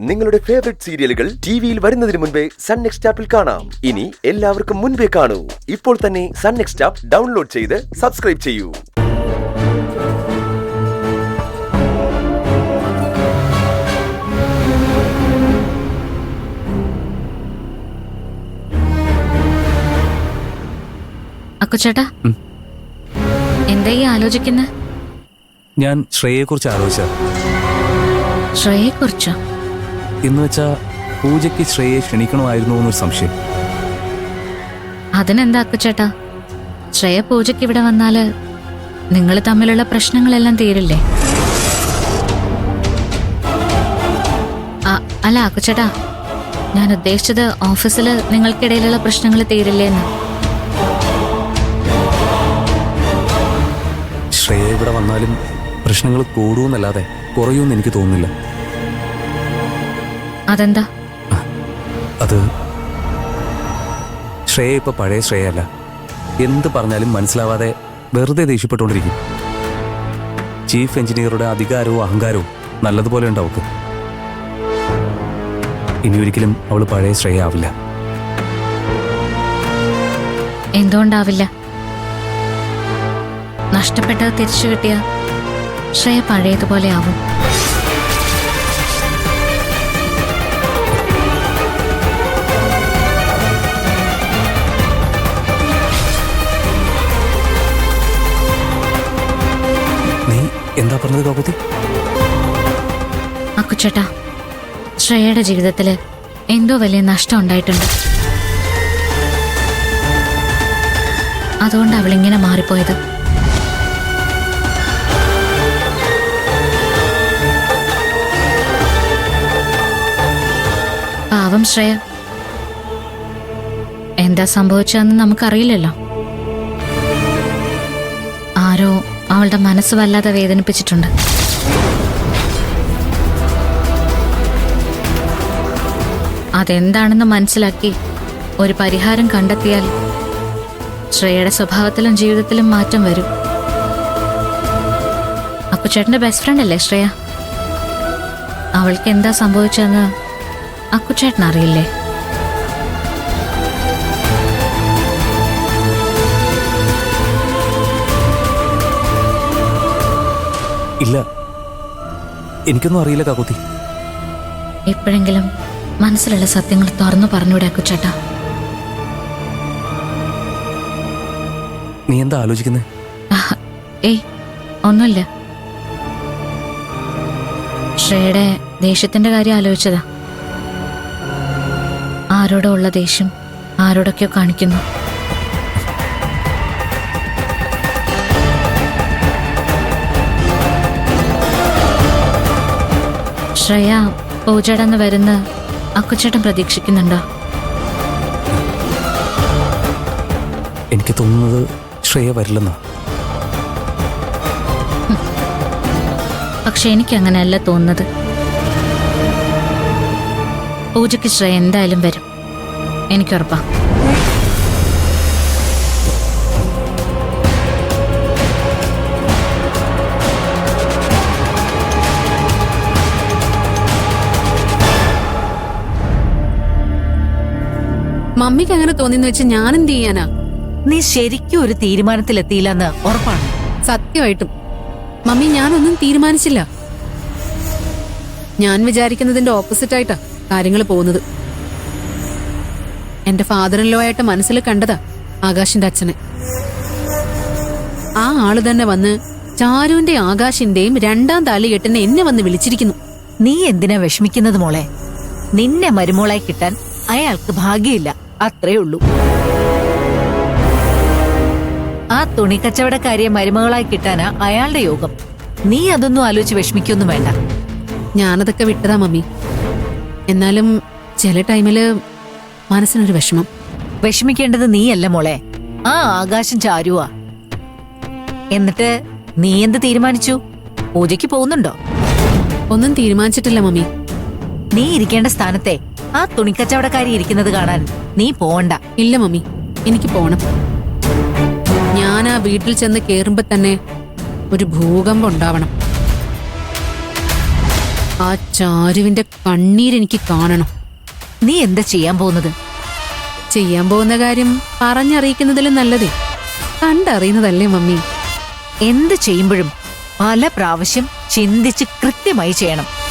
നിങ്ങളുടെ ഫേവറേറ്റ് സീരിയലുകൾ ടിവിയിൽ വരുന്നതിന് മുൻപേ സൺ നെക്സ്റ്റ് ആപ്പിൽ കാണാം. ഇനി എല്ലാവർക്കും മുൻപേ കാണൂ. ഇപ്പോൾ തന്നെ സൺ നെക്സ്റ്റ് ആപ്പ് ഡൗൺലോഡ് ചെയ്ത് സബ്സ്ക്രൈബ് ചെയ്യൂ. അക്കുചേട്ടാ, എന്താ ഈ ആലോചിക്കുന്നത്? ഞാൻ ശ്രേയയെക്കുറിച്ച് ആലോചിച്ച. ശ്രേയയെക്കുറിച്ചോ? എന്ന് വെച്ചാ പൂജയ്ക്ക് ശ്രേയയെ ക്ഷണിക്കണമായിരുന്നു എന്നൊരു സംശയം. അതിനെന്താ അക്കുചേട്ടാ, ശ്രേയ പൂജയ്ക്ക് ഇവിടെ വന്നാല് നിങ്ങൾ തമ്മിലുള്ള പ്രശ്നങ്ങളെല്ലാം തീരില്ലേ? അല്ല അക്കുചേട്ടാ, ഞാൻ ഉദ്ദേശിച്ചത് ഓഫീസിൽ നിങ്ങൾക്കിടയിലുള്ള പ്രശ്നങ്ങൾ തീരില്ലേന്ന്. ശ്രേയ ഇവിടെ വന്നാലും പ്രശ്നങ്ങൾ കൂടുമെന്നല്ലാതെ കുറയുമെന്ന് എനിക്ക് തോന്നുന്നില്ല. അതെന്താ? അത് ശ്രേയ ഇപ്പൊ പഴയ ശ്രേയല്ല. എന്ത് പറഞ്ഞാലും മനസ്സിലാവാതെ വെറുതെ ദേഷ്യപ്പെട്ടുകൊണ്ടിരിക്കും. ചീഫ് എഞ്ചിനീയറുടെ അധികാരവും അഹങ്കാരവും നല്ലതുപോലെ ഉണ്ട് അവൾക്ക്. ഇനി ഒരിക്കലും അവള് പഴയ ശ്രേയ ആവില്ല. എന്തുകൊണ്ടാവില്ല? നഷ്ടപ്പെട്ടത് തിരിച്ചു കിട്ടിയ ശ്രേയ പഴയതുപോലെ ആവും. നീ എന്താ പറഞ്ഞത് കാപ്പത്തി? അക്കുചേട്ടാ, ശ്രേയയുടെ ജീവിതത്തില് എന്തോ വലിയ നഷ്ടം ഉണ്ടായിട്ടുണ്ട്. അതുകൊണ്ട് അവളിങ്ങനെ മാറിപ്പോയത്. പാവം ശ്രേയ. എന്താ സംഭവിച്ചതെന്ന് നമുക്കറിയില്ലല്ലോ. ആരോ അവളുടെ മനസ്സ് വല്ലാതെ വേദനിപ്പിച്ചിട്ടുണ്ട്. അതെന്താണെന്ന് മനസ്സിലാക്കി ഒരു പരിഹാരം കണ്ടെത്തിയാൽ ശ്രേയയുടെ സ്വഭാവത്തിലും ജീവിതത്തിലും മാറ്റം വരും. അക്കുചേട്ടന്റെ ബെസ്റ്റ് ഫ്രണ്ട് അല്ലേ ശ്രേയ? അവൾക്ക് എന്താ സംഭവിച്ചതെന്ന് അക്കുചേട്ടൻ അറിയില്ലേ? ഇല്ല, എനിക്കൊന്നും അറിയില്ല കാക്കുത്തി. എപ്പോഴെങ്കിലും മനസ്സിലുള്ള സത്യങ്ങൾ തുറന്നു പറഞ്ഞൂടെ അക്കുചേട്ടാ? നീ എന്താ ആലോചിക്കുന്നത്? ഏയ്, ഒന്നുമില്ല. ശ്രേയയുടെ ദേഷ്യത്തിന്റെ കാര്യം ആലോചിച്ചതാ. ആരോടോ ഉള്ള ദേഷ്യം ആരോടൊക്കെയോ കാണിക്കുന്നു. ശ്രേയ പൂജടന്ന് വരുന്ന അക്കുചേട്ടൻ പ്രതീക്ഷിക്കുന്നുണ്ടോ? എനിക്ക് തോന്നുന്നത് ശ്രേയ വരില്ലെന്നാ. പക്ഷെ എനിക്ക് അങ്ങനെയല്ല തോന്നുന്നത്. പൂജയ്ക്ക് ശ്രേയ എന്തായാലും വരും, എനിക്കുറപ്പാ. മമ്മിക്ക് അങ്ങനെ തോന്നിന്ന് വെച്ച് ഞാൻ എന്ത് ചെയ്യാനാ? നീ ശരിക്കും ഒരു തീരുമാനത്തിലെത്തിയില്ലെന്ന് ഉറപ്പാണ്. സത്യമായിട്ടും മമ്മി, ഞാനൊന്നും തീരുമാനിച്ചില്ല. ഞാൻ വിചാരിക്കുന്നതിന്റെ ഓപ്പോസിറ്റ് ആയിട്ടാ കാര്യങ്ങൾ പോകുന്നത്. എന്റെ ഫാദർ ഇൻ ലോ ആയിട്ട് മനസ്സിൽ കണ്ടതാ ആകാശിന്റെ അച്ഛനെ. ആ ആള് തന്നെ വന്ന് ചാരുവിന്റെ ആകാശിന്റെയും രണ്ടാം താലികെട്ടിനെ എന്നെ വന്ന് വിളിച്ചിരിക്കുന്നു. നീ എന്തിനാ വിഷമിക്കുന്നത് മോളെ? നിന്നെ മരുമോളായി കിട്ടാൻ അയാൾക്ക് ഭാഗ്യമില്ല, അത്രേ ഉള്ളൂ. ആ തുണി കച്ചവടക്കാരിയെ മരുമകളായി കിട്ടാനാ അയാളുടെ യോഗം. നീ അതൊന്നും ആലോചിച്ച് വിഷമിക്കൊന്നും വേണ്ട. ഞാനതൊക്കെ വിട്ടതാ മമ്മി. എന്നാലും ചില ടൈമില് മനസ്സിനൊരു വിഷമം. വിഷമിക്കേണ്ടത് നീയല്ല മോളെ, ആ ആകാശം ചാരുവാ. എന്നിട്ട് നീ എന്ത് തീരുമാനിച്ചു? പൂജയ്ക്ക് പോകുന്നുണ്ടോ? ഒന്നും തീരുമാനിച്ചിട്ടില്ല മമ്മി. നീ ഇരിക്കേണ്ട സ്ഥാനത്തെ ആ തുണിക്കച്ചവടക്കാരി ഇരിക്കുന്നത് കാണാൻ നീ പോവണ്ട. ഇല്ല മമ്മി, എനിക്ക് പോണം. ഞാൻ ആ വീട്ടിൽ ചെന്ന് കേറുമ്പോ തന്നെ ഒരു ഭൂകമ്പം ഉണ്ടാവണം. ആ ചാരുവിന്റെ കണ്ണീരെനിക്ക് കാണണം. നീ എന്താ ചെയ്യാൻ പോകുന്നത്? ചെയ്യാൻ പോകുന്ന കാര്യം പറഞ്ഞറിയിക്കുന്നതിലും നല്ലതേ കണ്ടറിയുന്നതല്ലേ മമ്മി. എന്ത് ചെയ്യുമ്പോഴും പല പ്രാവശ്യം ചിന്തിച്ച് കൃത്യമായി ചെയ്യണം.